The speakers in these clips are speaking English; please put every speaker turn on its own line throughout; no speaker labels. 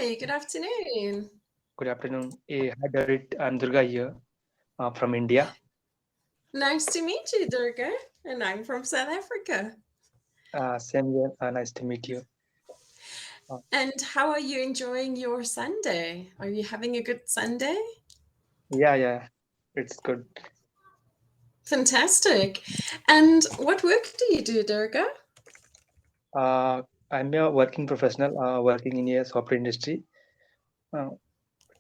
Hi, good afternoon.
Good afternoon. Hi, Darit. I'm Durga here from India.
Nice to meet you, Durga. And I'm from South Africa.
Same here. Nice to meet you. Uh,
And how are you enjoying your Sunday? Are you having a good Sunday?
yeah, it's good.
Fantastic. And what work do you do, Durga?
I'm a working professional working in a software industry. Uh,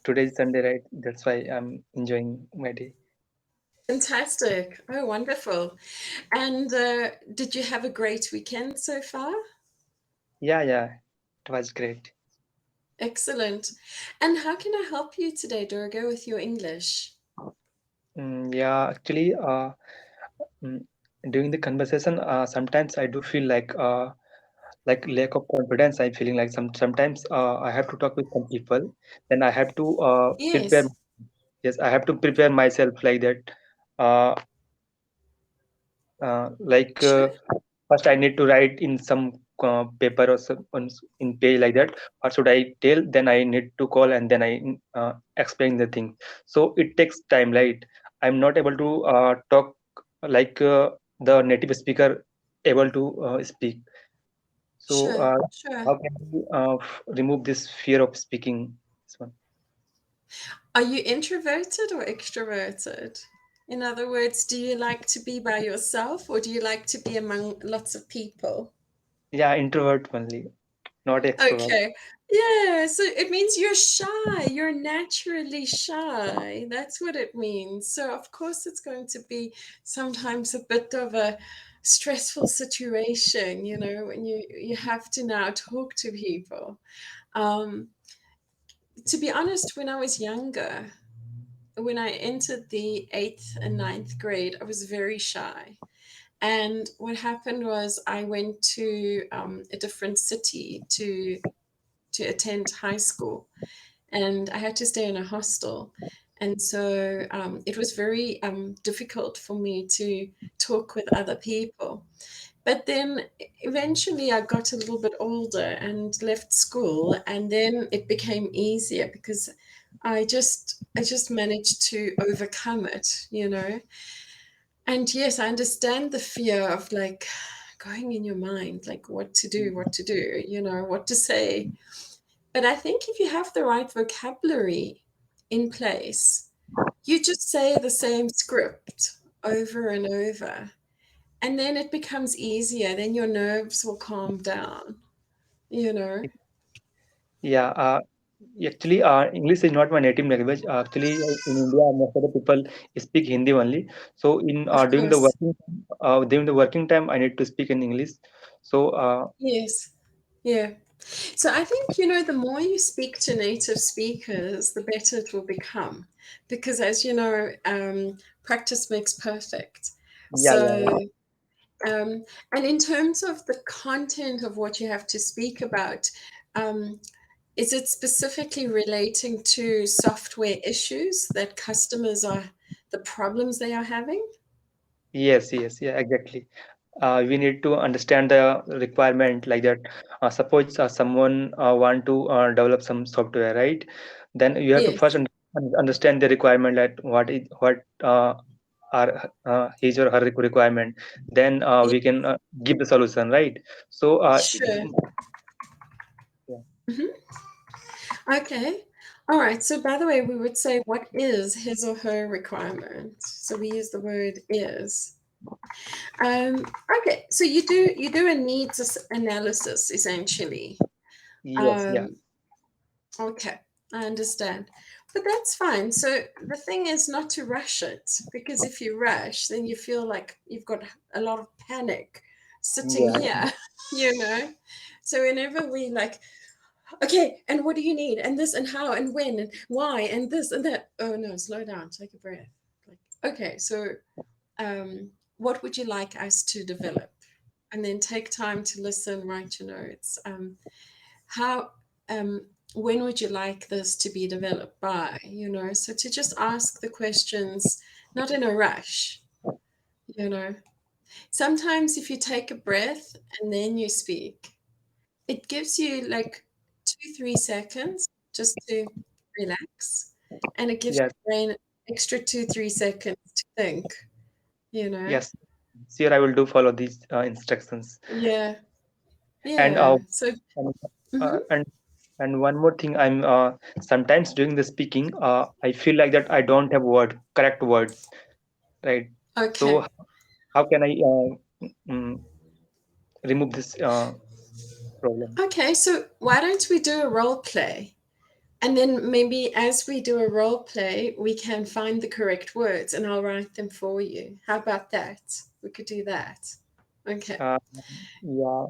Today is Sunday, right? That's why I'm enjoying my day.
Fantastic. Oh, wonderful. And did you have a great weekend so far?
Yeah, it was great.
Excellent. And how can I help you today, Durga, with your English?
Yeah, actually, mm, during the conversation, sometimes I do feel like lack of confidence. I'm feeling like sometimes I have to talk with some people, then I have to prepare.
Yes.
Yes, I have to prepare myself like that. Uh, like first, I need to write in some paper or in page like that. What should I tell? Then I need to call and then I explain the thing. So it takes time, right? I'm not able to talk like the native speaker able to speak. So
Sure, sure.
how can we remove this fear of speaking? This one.
Are you introverted or extroverted? In other words, do you like to be by yourself or do you like to be among lots of people?
Yeah, introvert only, not extrovert.
Okay. Yeah, so it means you're shy. You're naturally shy. That's what it means. So, of course, it's going to be sometimes a bit of a stressful situation, when you have to now talk to people. Um, to be honest, when I was younger, when I entered the eighth and ninth grade, I was very shy. And what happened was I went to a different city to attend high school, and I had to stay in a hostel. And so it was very difficult for me to talk with other people. But then eventually I got a little bit older and left school, and then it became easier because I just managed to overcome it. And yes, I understand the fear of like going in your mind, like what to do, what to say. But I think if you have the right vocabulary in place, you just say the same script over and over, and then it becomes easier. Then your nerves will calm down, you know?
Yeah, actually, English is not my native language. Actually, in India, most of the people speak Hindi only. So, in
Of course.
during the working time, I need to speak in English. So,
Yes. Yeah. So I think, the more you speak to native speakers, the better it will become. Because as you know, practice makes perfect.
yeah.
So, and in terms of the content of what you have to speak about, um, is it specifically relating to software issues that customers the problems they are having?
Yes, yeah, exactly. We need to understand the requirement like that. Suppose someone want to develop some software, right? Then you have to
Yes.
first understand the requirement, that what are his or her requirement. Then
Ye-
we can give the solution, right? So
Sure.
yeah,
Mhm. Okay. All right. So, by the way, we would say what is his or her requirement. So we use the word is. Okay. So you do a needs analysis essentially.
yes, yeah,
Um, okay, I understand. But that's fine. So the thing is not to rush it, because if you rush, then you feel like you've got a lot of panic sitting
yeah,
here, you know. So whenever we like, okay, and what do you need? And this and how and when and why and this and that. Oh no, slow down, take a breath. Like, okay, so what would you like us to develop? And then take time to listen, write your notes. How when would you like this to be developed by? So to just ask the questions, not in a rush, you know. Sometimes if you take a breath and then you speak, it gives you like 2 3 seconds just to relax. And it gives
Yes,
your brain extra 2, 3 seconds to think, you know?
yes. Sure, I will do follow these instructions.
Yeah.
And
Yeah. So,
and
mhm.
uh, and and one more thing, I'm sometimes during the speaking, I feel like that I don't have correct words, right? So
Okay.
how can I mm, remove this problem?
Okay. So, why don't we do a role play? And then maybe as we do a role play, we can find the correct words and I'll write them for you. How about that? We could do that. Okay.
Uh, yeah,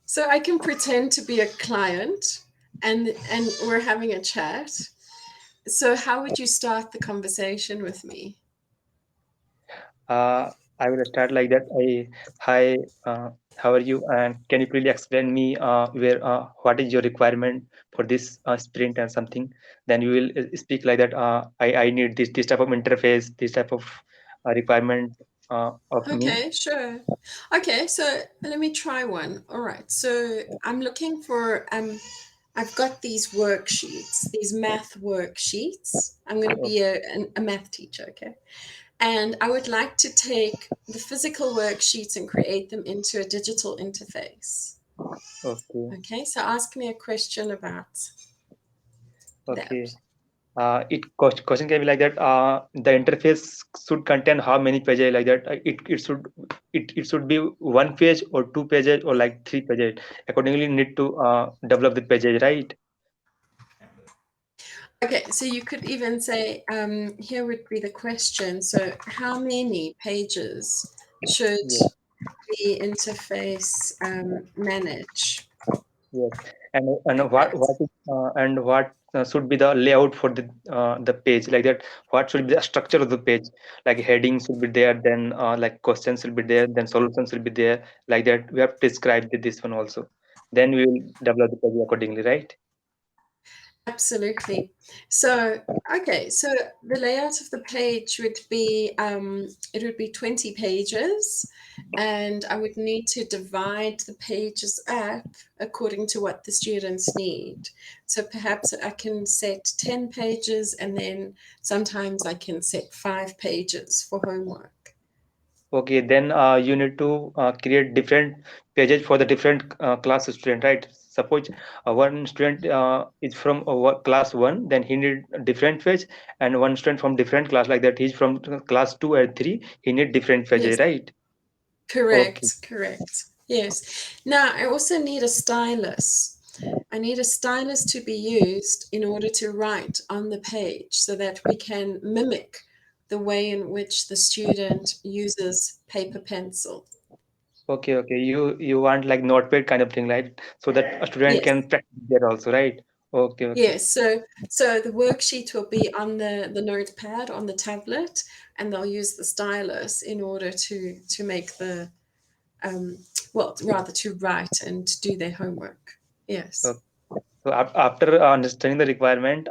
So I can pretend to be a client and we're having a chat. So how would you start the conversation with me?
uh, I will start like that. Hi, how are you? And can you please explain me what is your requirement for this sprint and something? Then you will speak like that. I need this type of interface, this type of requirement of me.
Okay, sure. Okay, so let me try one. All right. So I'm looking for I've got these worksheets, these math worksheets. I'm going to
O-
be a math teacher, okay? And I would like to take the physical worksheets and create them into a digital interface.
Okay,
Okay, so ask me a question about
okay.
that.
Question can be like that. The interface should contain how many pages like that? It should be one page or two pages or like three pages. Accordingly, need to develop the pages, right?
Okay, so you could even say, here would be the question. So, how many pages should
Yes,
the interface manage?
yes. And
Like
what
that.
what is and what should be the layout for the page like that? What should be the structure of the page? Like headings should be there, then like questions will be there, then solutions will be there. Like that, we have to describe this one also. Then we will develop the page accordingly, right?
Absolutely. So, okay, so the layout of the page would be it would be 20 pages, and I would need to divide the pages up according to what the students need. So perhaps I can set 10 pages, and then sometimes I can set 5 pages for homework.
Okay, then you need to create different pages for the different class student, right? Suppose one student is from class one, then he need a different page, and one student from different class like that, he's from class two and three, he need different pages,
Yes,
right? Okay,
correct, correct. Yes. Now, I also need a stylus. I need a stylus to be used in order to write on the page so that we can mimic the way in which the student uses paper pencil.
okay. You want like notepad kind of thing, right? So that a student
Yes.
can practice there also, right? Okay.
Yes. So the worksheet will be on the notepad on the tablet and they'll use the stylus in order to make the um well rather to write and do their homework. Yes.
Okay. So after understanding the requirement,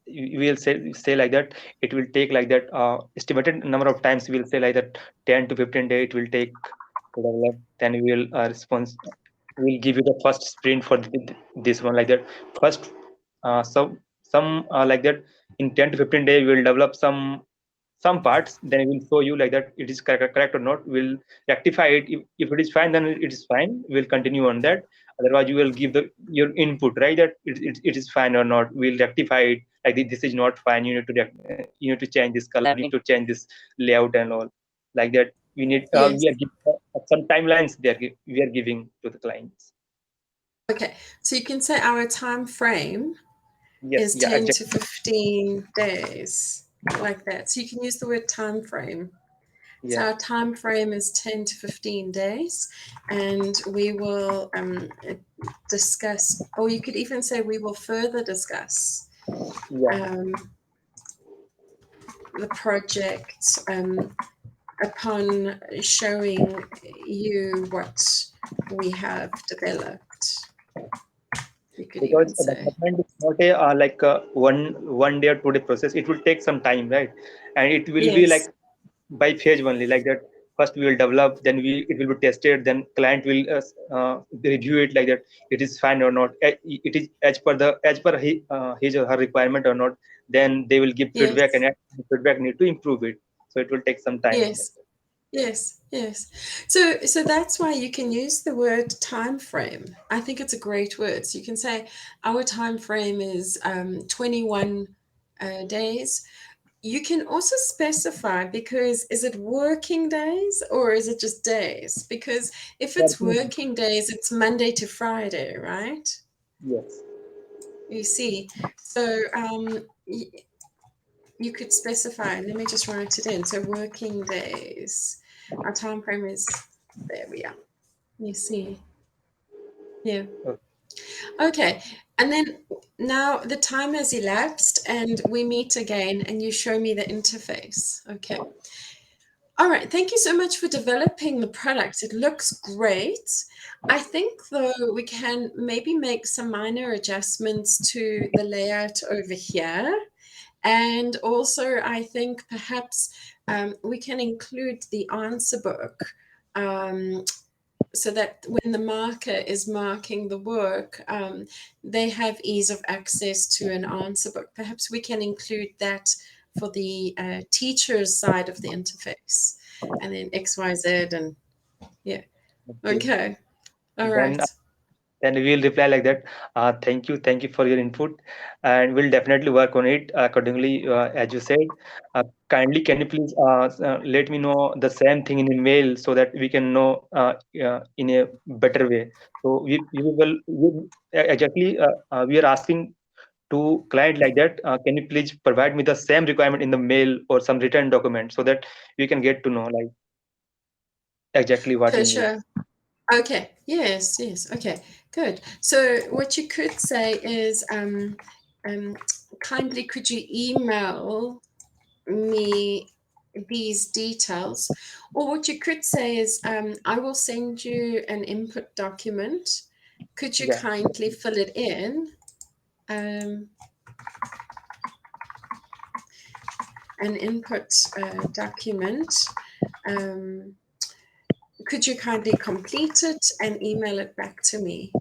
you will say like that. It will take like that estimated number of times. We will say like that 10 to 15 days it will take to develop. Then we will response. We will give you the first sprint for this one like that. First, some like that in 10 to 15 days we will develop some parts. Then we will show you like that it is correct or not. We'll rectify it. If it is fine, then it is fine. We'll continue on that. Otherwise you will give your input, right, that it is fine or not. We'll rectify it like this is not fine, you need to change this color, you need to change this layout and all like that.
Yes.
We are giving some timelines we are giving to the clients.
Okay. So you can say our time frame
Yes,
is
yeah,
10 to
exactly.
15 days, like that. So you can use the word time frame. So
Yeah,
our time frame is 10 to 15 days, and we will discuss, or you could even say we will further discuss
yeah.
um, the project upon showing you what we have developed. You could
Because
even
the
say.
development is not a like one day or 2 day process. It will take some time, right? And it will be like
Yes.
by phase only like that. first we will develop, then it will be tested, then client will review it like that, it is fine or not, it is as per his or her requirement or not, then they will give feedback,
Yes.
and feedback need to improve it, so it will take some time.
Yes. Yes, yes. So that's why you can use the word time frame. I think it's a great word. So you can say our time frame is 21 days. You can also specify, because is it working days or is it just days? Because if it's
Working.
working days, it's Monday to Friday, right?
Yes.
You see. So you could specify, let me just write it in. So working days. Our time frame is, there we are. You see. Yeah.
Okay.
Okay. And then now the time has elapsed and we meet again and you show me the interface. Okay. All right. Thank you so much for developing the product. It looks great. I think, though, we can maybe make some minor adjustments to the layout over here. And also, I think perhaps we can include the answer book, so that when the marker is marking the work, they have ease of access to an answer book. Perhaps we can include that for the teacher's side of the interface, and then XYZ, and yeah.
Okay.
Okay. All
Then
right.
then we'll reply like that. Thank you for your input, and we'll definitely work on it accordingly, as you said. Kindly, can you please let me know the same thing in email so that we can know in a better way. So exactly, we are asking to client like that. Can you please provide me the same requirement in the mail or some written document so that we can get to know like exactly what
For
we need.
sure. Okay. Yes. Yes. Okay. Good. So what you could say is, um, kindly could you email me these details? Or what you could say is, I will send you an input document. Could you
Yeah.
kindly fill it in? Um, an input document. Um, could you kindly complete it and email it back to me?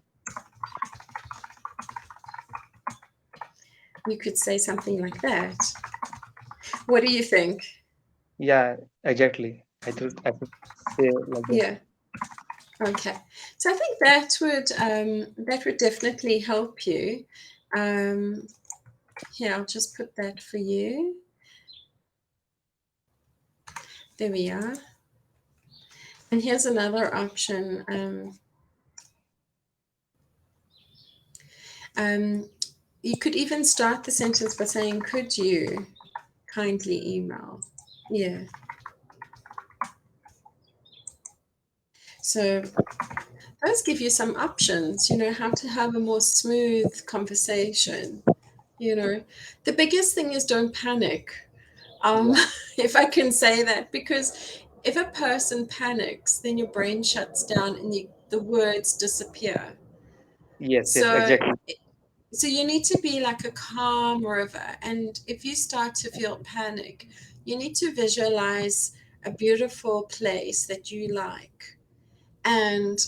You could say something like that. What do you think?
Yeah, exactly. I should say like that.
Yeah. Okay. So I think that would definitely help you. Um, Here, I'll just put that for you. There we are. And here's another option. Um, you could even start the sentence by saying, "Could you kindly email?" Yeah. So those give you some options, how to have a more smooth conversation. You know, the biggest thing is don't panic. Um,
Yeah.
if I can say that, because if a person panics, then your brain shuts down and the words disappear.
Yes, yes,
So,
exactly.
so you need to be like a calm river. And if you start to feel panic, you need to visualize a beautiful place that you like, and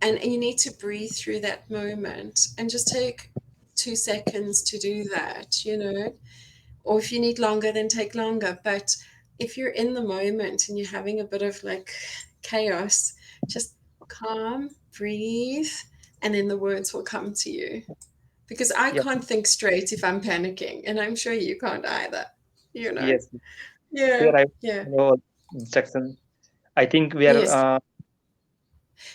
and you need to breathe through that moment and just take 2 seconds to do that. Or if you need longer, then take longer. But if you're in the moment and you're having a bit of like chaos, just calm, breathe, and then the words will come to you. Because I
Yeah,
can't think straight if I'm panicking, and I'm sure you can't either. You know?
yes.
Yeah,
Here I
yeah.
know instruction. I think we are
Yes.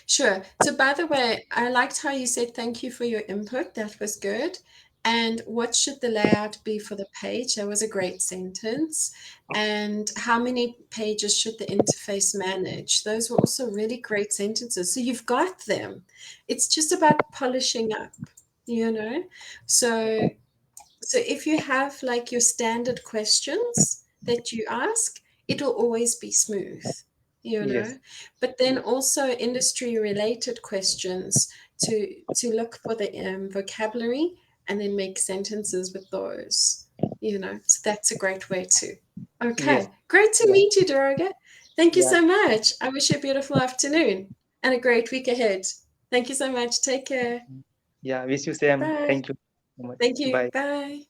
Sure. So, by the way, I liked how you said thank you for your input. That was good. And what should the layout be for the page? That was a great sentence. And how many pages should the interface manage? Those were also really great sentences. So, you've got them. It's just about polishing up, you know? So, so if you have like your standard questions that you ask, it'll always be smooth, you
yes,
know. But then also industry related questions to look for the vocabulary and then make sentences with those, you know. So that's a great way too.
yes,
Okay, great to
yeah.
meet you, Doroga. Thank you
Yeah,
so much. I wish you a beautiful afternoon and a great week ahead. Thank you so much. Take care.
yeah. Wish you same.
Bye.
Thank you so much.
Thank you.
Bye.
Bye.